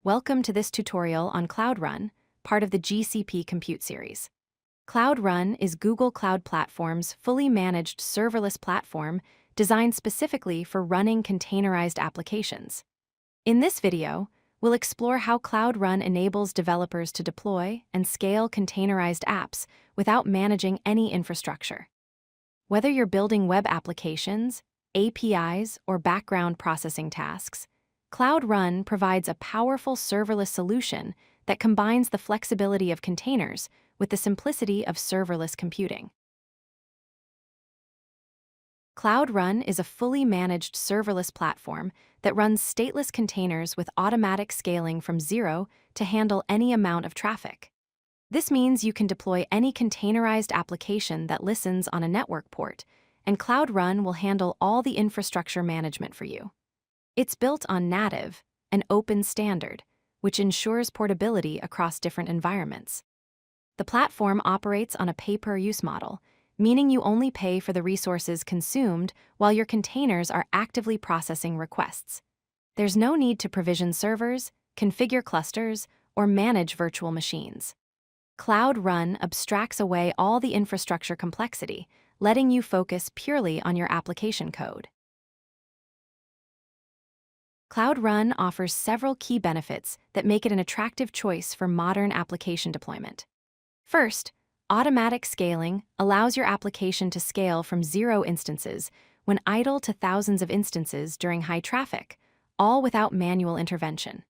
Welcome to this tutorial on Cloud Run, part of the GCP Compute series. Cloud Run is Google Cloud Platform's fully managed serverless platform designed specifically for running containerized applications. In this video, we'll explore how Cloud Run enables developers to deploy and scale containerized apps without managing any infrastructure. Whether you're building web applications, APIs, or background processing tasks, Cloud Run provides a powerful serverless solution that combines the flexibility of containers with the simplicity of serverless computing. Cloud Run is a fully managed serverless platform that runs stateless containers with automatic scaling from zero to handle any amount of traffic. This means you can deploy any containerized application that listens on a network port, and Cloud Run will handle all the infrastructure management for you. It's built on native, an open standard, which ensures portability across different environments. The platform operates on a pay-per-use model, meaning you only pay for the resources consumed while your containers are actively processing requests. There's no need to provision servers, configure clusters, or manage virtual machines. Cloud Run abstracts away all the infrastructure complexity, letting you focus purely on your application code. Cloud Run offers several key benefits that make it an attractive choice for modern application deployment. First, automatic scaling allows your application to scale from 0 instances when idle to thousands of instances during high traffic, all without manual intervention.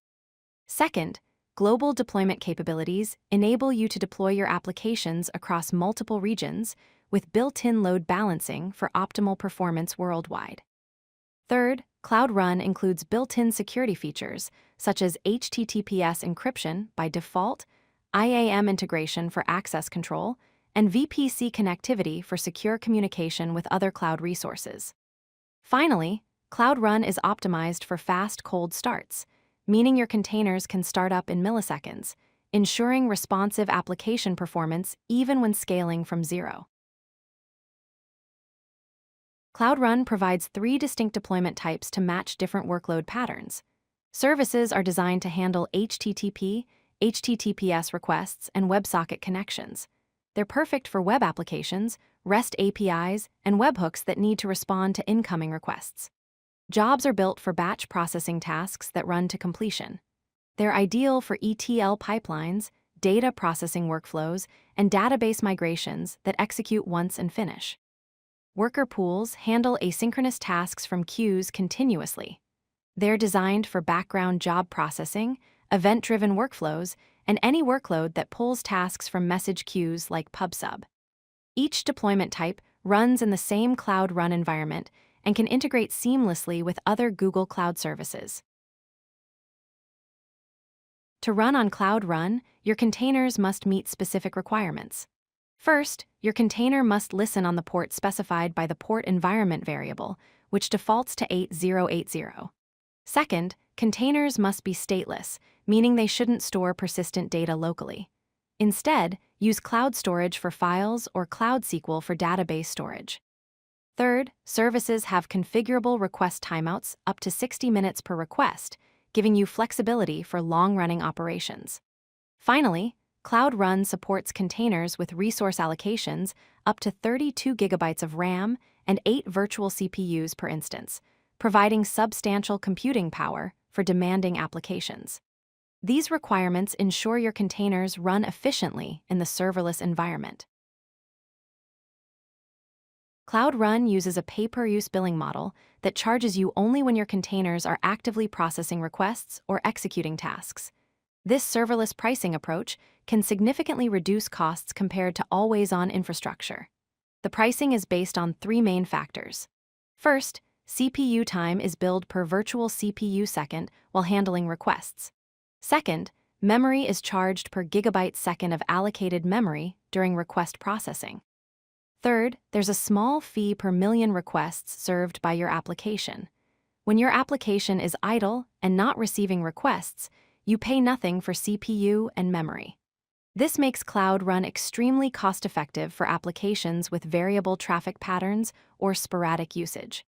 Second, global deployment capabilities enable you to deploy your applications across multiple regions with built-in load balancing for optimal performance worldwide. Third, Cloud Run includes built-in security features such as HTTPS encryption by default, IAM integration for access control, and VPC connectivity for secure communication with other cloud resources. Finally, Cloud Run is optimized for fast cold starts, meaning your containers can start up in milliseconds, ensuring responsive application performance even when scaling from zero. Cloud Run provides 3 distinct deployment types to match different workload patterns. Services are designed to handle HTTP, HTTPS requests, and WebSocket connections. They're perfect for web applications, REST APIs, and webhooks that need to respond to incoming requests. Jobs are built for batch processing tasks that run to completion. They're ideal for ETL pipelines, data processing workflows, and database migrations that execute once and finish. Worker pools handle asynchronous tasks from queues continuously. They're designed for background job processing, event-driven workflows, and any workload that pulls tasks from message queues like PubSub. Each deployment type runs in the same Cloud Run environment and can integrate seamlessly with other Google Cloud services. To run on Cloud Run, your containers must meet specific requirements. First, your container must listen on the port specified by the port environment variable, which defaults to 8080. Second, containers must be stateless, meaning they shouldn't store persistent data locally. Instead, use cloud storage for files or Cloud SQL for database storage. Third, services have configurable request timeouts up to 60 minutes per request, giving you flexibility for long-running operations. Finally, Cloud Run supports containers with resource allocations up to 32 gigabytes of RAM and 8 virtual CPUs per instance, providing substantial computing power for demanding applications. These requirements ensure your containers run efficiently in the serverless environment. Cloud Run uses a pay-per-use billing model that charges you only when your containers are actively processing requests or executing tasks. This serverless pricing approach can significantly reduce costs compared to always-on infrastructure. The pricing is based on 3 main factors. First, CPU time is billed per virtual CPU second while handling requests. Second, memory is charged per gigabyte second of allocated memory during request processing. Third, there's a small fee per million requests served by your application. When your application is idle and not receiving requests, you pay nothing for CPU and memory. This makes Cloud Run extremely cost-effective for applications with variable traffic patterns or sporadic usage.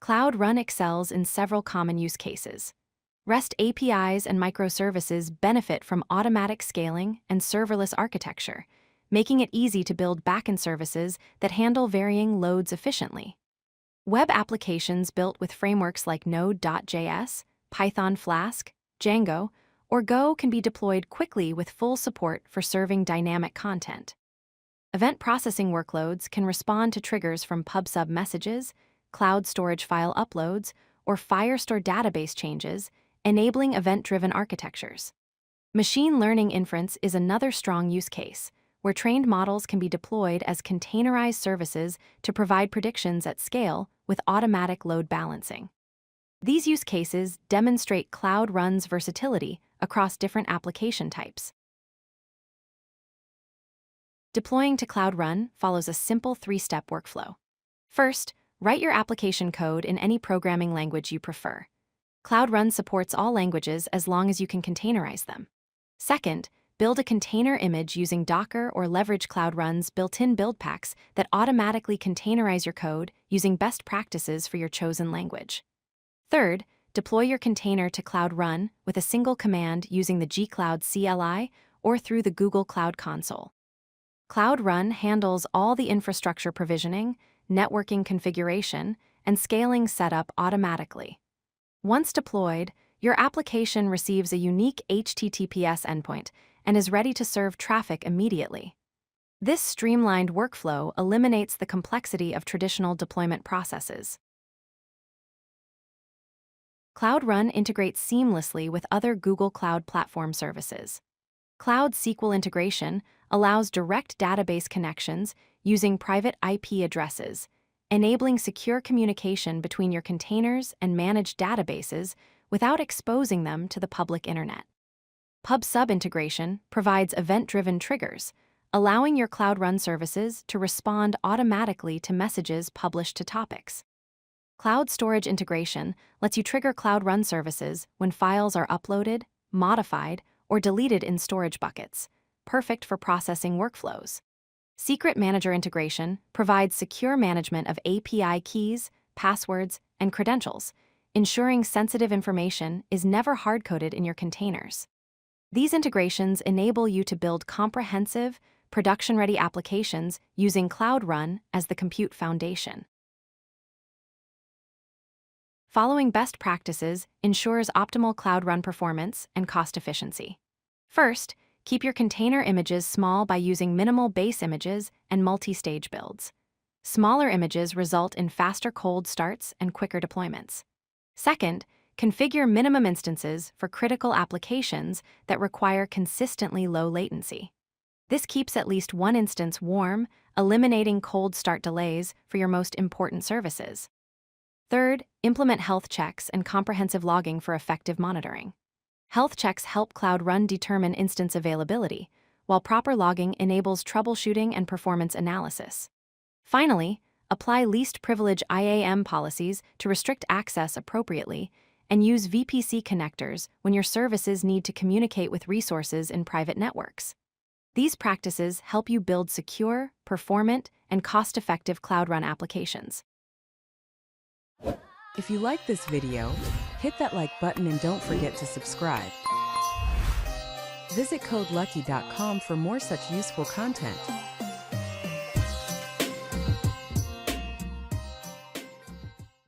Cloud Run excels in several common use cases. REST APIs and microservices benefit from automatic scaling and serverless architecture, making it easy to build backend services that handle varying loads efficiently. Web applications built with frameworks like Node.js, Python Flask, Django, or Go can be deployed quickly with full support for serving dynamic content. Event processing workloads can respond to triggers from PubSub messages, cloud storage file uploads, or Firestore database changes, enabling event-driven architectures. Machine learning inference is another strong use case, where trained models can be deployed as containerized services to provide predictions at scale with automatic load balancing. These use cases demonstrate Cloud Run's versatility across different application types. Deploying to Cloud Run follows a simple three-step workflow. First, write your application code in any programming language you prefer. Cloud Run supports all languages as long as you can containerize them. Second, build a container image using Docker or leverage Cloud Run's built-in build packs that automatically containerize your code using best practices for your chosen language. Third, deploy your container to Cloud Run with a single command using the gCloud CLI or through the Google Cloud Console. Cloud Run handles all the infrastructure provisioning, networking configuration, and scaling setup automatically. Once deployed, your application receives a unique HTTPS endpoint and is ready to serve traffic immediately. This streamlined workflow eliminates the complexity of traditional deployment processes. Cloud Run integrates seamlessly with other Google Cloud Platform services. Cloud SQL integration allows direct database connections using private IP addresses, enabling secure communication between your containers and managed databases without exposing them to the public internet. PubSub integration provides event-driven triggers, allowing your Cloud Run services to respond automatically to messages published to topics. Cloud storage integration lets you trigger Cloud Run services when files are uploaded, modified, or deleted in storage buckets, perfect for processing workflows. Secret Manager integration provides secure management of API keys, passwords, and credentials, ensuring sensitive information is never hard-coded in your containers. These integrations enable you to build comprehensive, production-ready applications using Cloud Run as the compute foundation. Following best practices ensures optimal Cloud Run performance and cost efficiency. First, keep your container images small by using minimal base images and multi-stage builds. Smaller images result in faster cold starts and quicker deployments. Second, configure minimum instances for critical applications that require consistently low latency. This keeps at least one instance warm, eliminating cold start delays for your most important services. Third, implement health checks and comprehensive logging for effective monitoring. Health checks help Cloud Run determine instance availability, while proper logging enables troubleshooting and performance analysis. Finally, apply least privilege IAM policies to restrict access appropriately, and use VPC connectors when your services need to communicate with resources in private networks. These practices help you build secure, performant, and cost-effective Cloud Run applications. If you like this video, hit that like button and don't forget to subscribe. Visit codelucky.com for more such useful content.